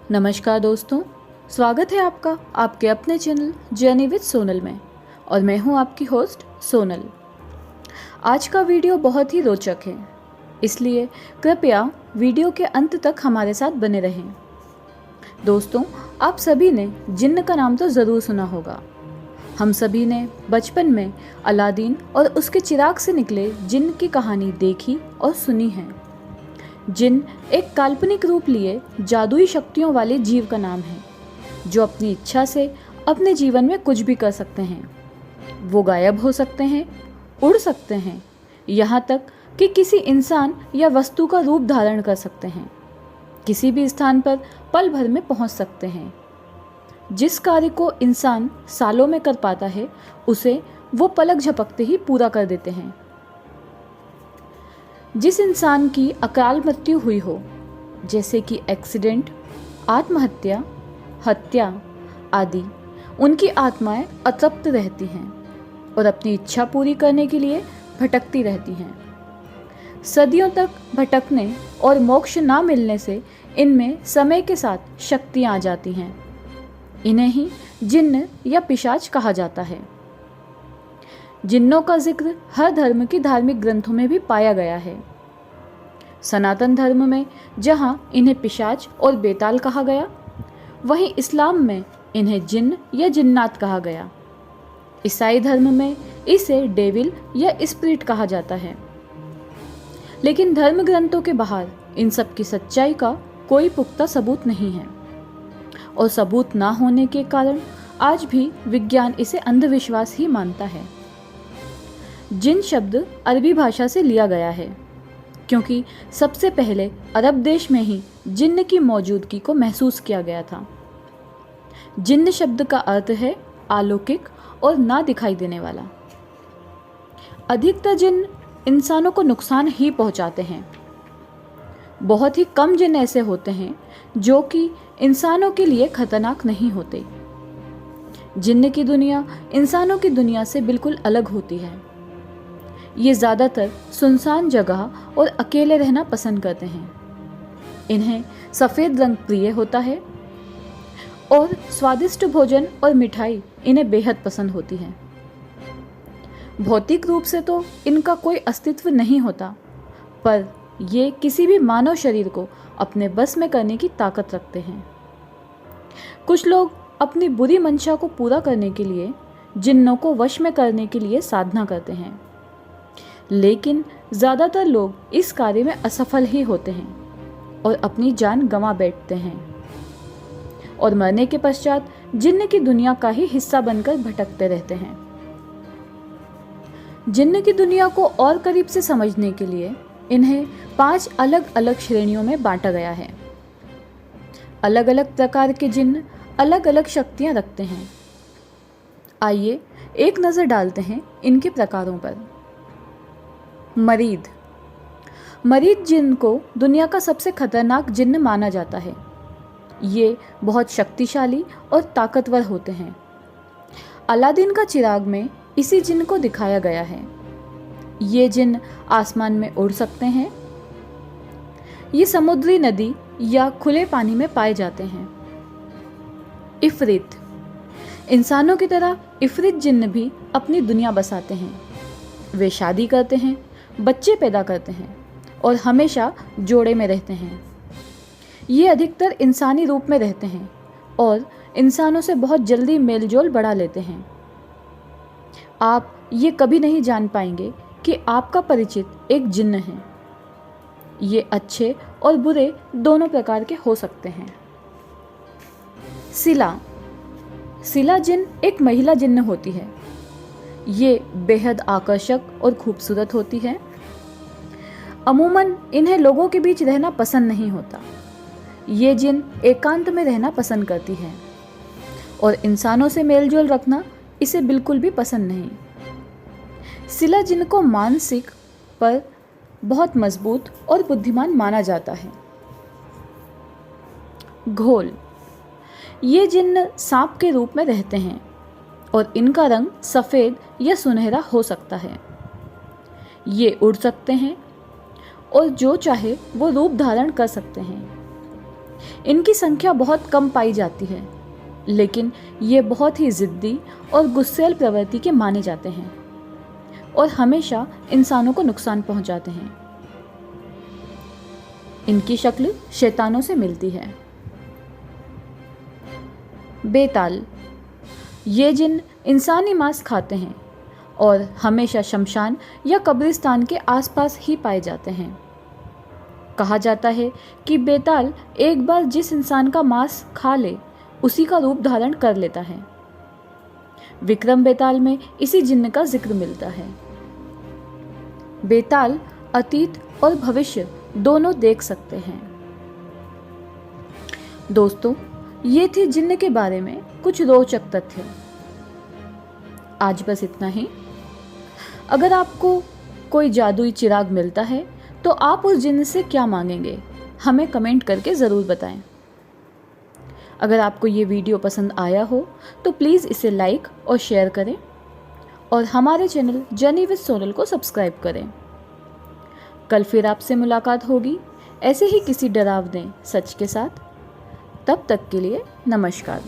नमस्कार दोस्तों, स्वागत है आपका आपके अपने चैनल जर्नी विद सोनल में। और मैं हूं आपकी होस्ट सोनल। आज का वीडियो बहुत ही रोचक है, इसलिए कृपया वीडियो के अंत तक हमारे साथ बने रहें। दोस्तों, आप सभी ने जिन्न का नाम तो ज़रूर सुना होगा। हम सभी ने बचपन में अलादीन और उसके चिराग से निकले जिन्न की कहानी देखी और सुनी है। जिन्न एक काल्पनिक रूप लिए जादुई शक्तियों वाले जीव का नाम है, जो अपनी इच्छा से अपने जीवन में कुछ भी कर सकते हैं। वो गायब हो सकते हैं, उड़ सकते हैं, यहाँ तक कि किसी इंसान या वस्तु का रूप धारण कर सकते हैं। किसी भी स्थान पर पल भर में पहुँच सकते हैं। जिस कार्य को इंसान सालों में कर पाता है, उसे वो पलक झपकते ही पूरा कर देते हैं। जिस इंसान की अकाल मृत्यु हुई हो, जैसे कि एक्सीडेंट, आत्महत्या, हत्या आदि, उनकी आत्माएं अतृप्त रहती हैं और अपनी इच्छा पूरी करने के लिए भटकती रहती हैं। सदियों तक भटकने और मोक्ष ना मिलने से इनमें समय के साथ शक्तियां आ जाती हैं। इन्हें ही जिन्न या पिशाच कहा जाता है। जिन्नों का जिक्र हर धर्म के धार्मिक ग्रंथों में भी पाया गया है। सनातन धर्म में जहाँ इन्हें पिशाच और बेताल कहा गया, वहीं इस्लाम में इन्हें जिन्न या जिन्नात कहा गया। ईसाई धर्म में इसे डेविल या स्पिरिट कहा जाता है। लेकिन धर्म ग्रंथों के बाहर इन सब की सच्चाई का कोई पुख्ता सबूत नहीं है, और सबूत ना होने के कारण आज भी विज्ञान इसे अंधविश्वास ही मानता है। जिन शब्द अरबी भाषा से लिया गया है, क्योंकि सबसे पहले अरब देश में ही जिन्न की मौजूदगी को महसूस किया गया था। जिन्न शब्द का अर्थ है अलौकिक और ना दिखाई देने वाला। अधिकतर जिन्न इंसानों को नुकसान ही पहुंचाते हैं। बहुत ही कम जिन्न ऐसे होते हैं जो कि इंसानों के लिए खतरनाक नहीं होते। जिन्न की दुनिया इंसानों की दुनिया से बिल्कुल अलग होती है। ये ज़्यादातर सुनसान जगह और अकेले रहना पसंद करते हैं। इन्हें सफ़ेद रंग प्रिय होता है और स्वादिष्ट भोजन और मिठाई इन्हें बेहद पसंद होती है। भौतिक रूप से तो इनका कोई अस्तित्व नहीं होता, पर ये किसी भी मानव शरीर को अपने बस में करने की ताकत रखते हैं। कुछ लोग अपनी बुरी मंशा को पूरा करने के लिए जिन्नों को वश में करने के लिए साधना करते हैं, लेकिन ज़्यादातर लोग इस कार्य में असफल ही होते हैं और अपनी जान गंवा बैठते हैं, और मरने के पश्चात जिन्न की दुनिया का ही हिस्सा बनकर भटकते रहते हैं। जिन्न की दुनिया को और करीब से समझने के लिए इन्हें 5 अलग अलग श्रेणियों में बांटा गया है। अलग अलग प्रकार के जिन्न अलग अलग शक्तियां रखते हैं। आइए एक नज़र डालते हैं इनके प्रकारों पर। मरीद। मरीद जिन्न को दुनिया का सबसे खतरनाक जिन्न माना जाता है। ये बहुत शक्तिशाली और ताकतवर होते हैं। अलादीन का चिराग में इसी जिन्न को दिखाया गया है। ये जिन्न आसमान में उड़ सकते हैं। ये समुद्री नदी या खुले पानी में पाए जाते हैं। इफरित। इंसानों की तरह इफरित जिन्न भी अपनी दुनिया बसाते हैं। वे शादी करते हैं, बच्चे पैदा करते हैं और हमेशा जोड़े में रहते हैं। ये अधिकतर इंसानी रूप में रहते हैं और इंसानों से बहुत जल्दी मेलजोल बढ़ा लेते हैं। आप ये कभी नहीं जान पाएंगे कि आपका परिचित एक जिन्न है। ये अच्छे और बुरे दोनों प्रकार के हो सकते हैं। सिला। सिला जिन्न एक महिला जिन्न होती है। ये बेहद आकर्षक और खूबसूरत होती है। अमूमन इन्हें लोगों के बीच रहना पसंद नहीं होता। ये जिन्न एकांत में रहना पसंद करती है और इंसानों से मेलजोल रखना इसे बिल्कुल भी पसंद नहीं। सिला जिन्न को मानसिक पर बहुत मजबूत और बुद्धिमान माना जाता है। घोल। ये जिन्न सांप के रूप में रहते हैं और इनका रंग सफ़ेद या सुनहरा हो सकता है। ये उड़ सकते हैं और जो चाहे वो रूप धारण कर सकते हैं। इनकी संख्या बहुत कम पाई जाती है, लेकिन ये बहुत ही ज़िद्दी और गुस्सैल प्रवृत्ति के माने जाते हैं और हमेशा इंसानों को नुकसान पहुंचाते हैं। इनकी शक्ल शैतानों से मिलती है। बेताल, ये जिन इंसानी मांस खाते हैं और हमेशा शमशान या कब्रिस्तान के आसपास ही पाए जाते हैं। कहा जाता है कि बेताल एक बार जिस इंसान का मांस खा ले उसी का रूप धारण कर लेता है। विक्रम बेताल में इसी जिन्न का जिक्र मिलता है। बेताल अतीत और भविष्य दोनों देख सकते हैं। दोस्तों, ये थी जिन्न के बारे में कुछ रोचक तथ्य। आज बस इतना ही। अगर आपको कोई जादुई चिराग मिलता है तो आप उस जिन्न से क्या मांगेंगे, हमें कमेंट करके ज़रूर बताएं। अगर आपको ये वीडियो पसंद आया हो तो प्लीज़ इसे लाइक और शेयर करें और हमारे चैनल जर्नी विद सोनल को सब्सक्राइब करें। कल फिर आपसे मुलाकात होगी ऐसे ही किसी डरावने सच के साथ। तब तक के लिए नमस्कार।